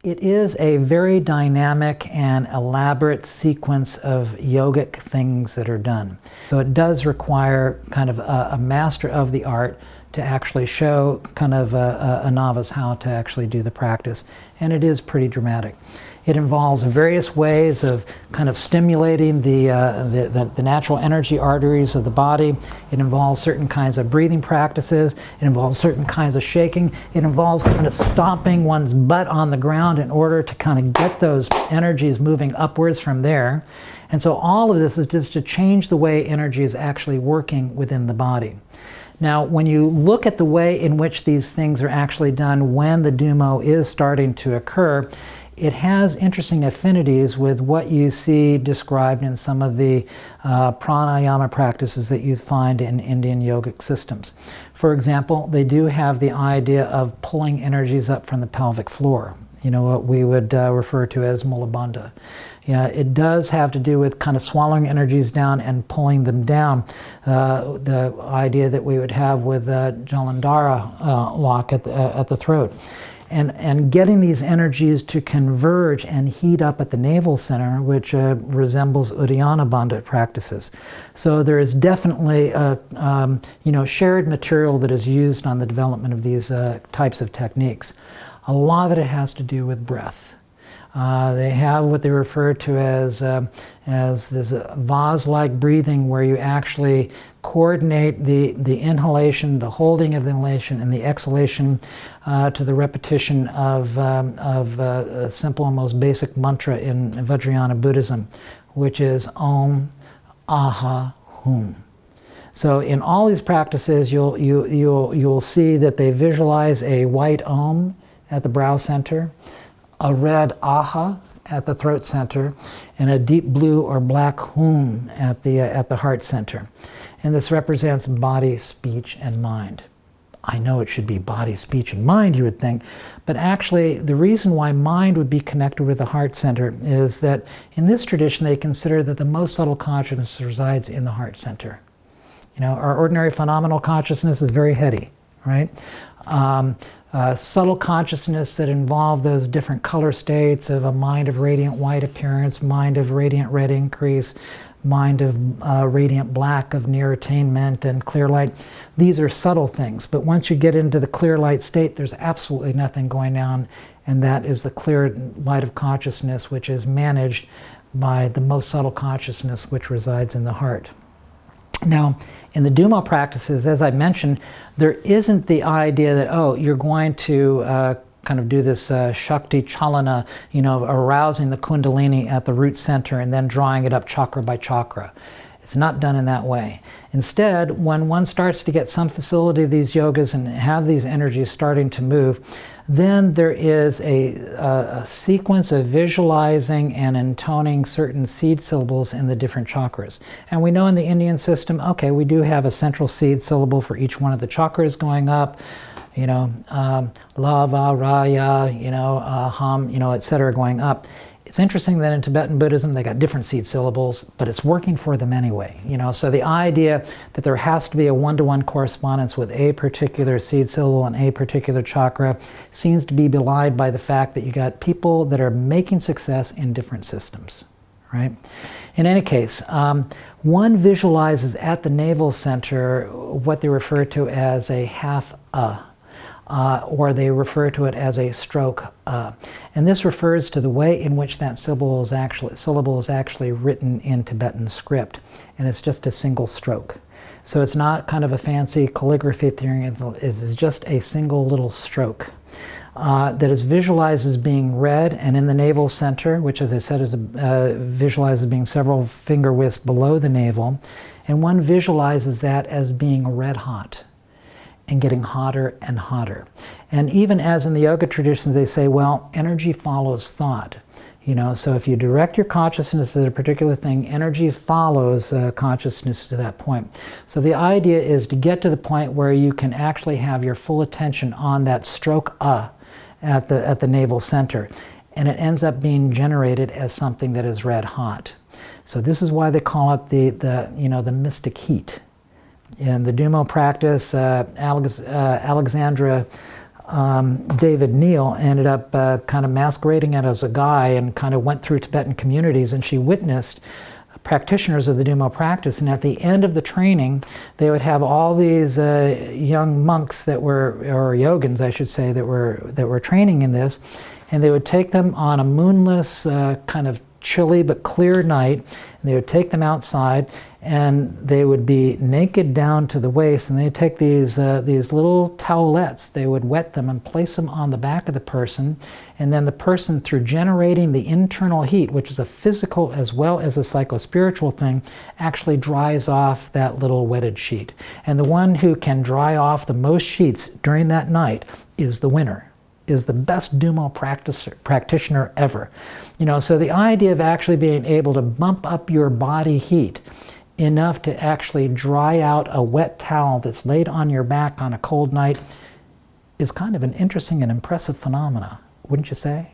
It is a very dynamic and elaborate sequence of yogic things that are done. So it does require kind of a master of the art to actually show kind of a novice how to actually do the practice. And it is pretty dramatic. It involves various ways of kind of stimulating the natural energy arteries of the body. It involves certain kinds of breathing practices. It involves certain kinds of shaking. It involves kind of stomping one's butt on the ground in order to kind of get those energies moving upwards from there. And so all of this is just to change the way energy is actually working within the body. Now, when you look at the way in which these things are actually done when the Tummo is starting to occur, it has interesting affinities with what you see described in some of the pranayama practices that you find in Indian yogic systems. For example, they do have the idea of pulling energies up from the pelvic floor, what we would refer to as mula bandha. Yeah, it does have to do with kind of swallowing energies down and pulling them down. The idea that we would have with Jalandhara lock at the throat. And getting these energies to converge and heat up at the navel center, which resembles Uddiyana Bandha practices. So there is definitely shared material that is used on the development of these types of techniques. A lot of it has to do with breath. They have what they refer to as this vase-like breathing, where you actually coordinate the inhalation, the holding of the inhalation, and the exhalation to the repetition of a simple and most basic mantra in Vajrayana Buddhism, which is Om, Aha, Hum. So in all these practices, you'll see that they visualize a white Om at the brow center, a red Aha at the throat center, and a deep blue or black Hum at the heart center. And this represents body, speech, and mind. I know it should be body, speech, and mind, you would think, but actually the reason why mind would be connected with the heart center is that in this tradition they consider that the most subtle consciousness resides in the heart center. Our ordinary phenomenal consciousness is very heady, right? Subtle consciousness that involve those different color states of a mind of radiant white appearance, mind of radiant red increase, mind of radiant black of near attainment, and clear light. These are subtle things, but once you get into the clear light state, there's absolutely nothing going on, and that is the clear light of consciousness, which is managed by the most subtle consciousness which resides in the heart. Now, in the Tummo practices, as I mentioned, there isn't the idea that, you're going to kind of do this Shakti Chalana, arousing the Kundalini at the root center and then drawing it up chakra by chakra. It's not done in that way. Instead, when one starts to get some facility of these yogas and have these energies starting to move, then there is a sequence of visualizing and intoning certain seed syllables in the different chakras. And we know in the Indian system, we do have a central seed syllable for each one of the chakras going up. Lava, Raya, Ham, etc. going up. It's interesting that in Tibetan Buddhism they got different seed syllables, but it's working for them anyway. So the idea that there has to be a one-to-one correspondence with a particular seed syllable and a particular chakra seems to be belied by the fact that you got people that are making success in different systems, right? In any case, one visualizes at the navel center what they refer to as a half or they refer to it as a stroke. And this refers to the way in which that syllable is actually written in Tibetan script. And it's just a single stroke. So it's not kind of a fancy calligraphy thing, it's just a single little stroke that is visualized as being read, and in the navel center, which as I said is visualized as being several finger widths below the navel, and one visualizes that as being red hot and getting hotter and hotter. And even as in the yoga traditions, they say, well, energy follows thought. So if you direct your consciousness at a particular thing, energy follows consciousness to that point. So the idea is to get to the point where you can actually have your full attention on that stroke at the navel center. And it ends up being generated as something that is red hot. So this is why they call it the mystic heat. In the Tummo practice, Alexandra David Neal ended up kind of masquerading it as a guy and kind of went through Tibetan communities, and she witnessed practitioners of the Tummo practice, and at the end of the training they would have all these young monks that were, or yogins I should say, that were training in this, and they would take them on a moonless kind of chilly but clear night, and they would take them outside, and they would be naked down to the waist, and they'd take these little towelettes, they would wet them and place them on the back of the person, and then the person, through generating the internal heat, which is a physical as well as a psychospiritual thing, actually dries off that little wetted sheet. And the one who can dry off the most sheets during that night is the winner, is the best Tummo practitioner ever. You know, so the idea of actually being able to bump up your body heat enough to actually dry out a wet towel that's laid on your back on a cold night is kind of an interesting and impressive phenomena, wouldn't you say?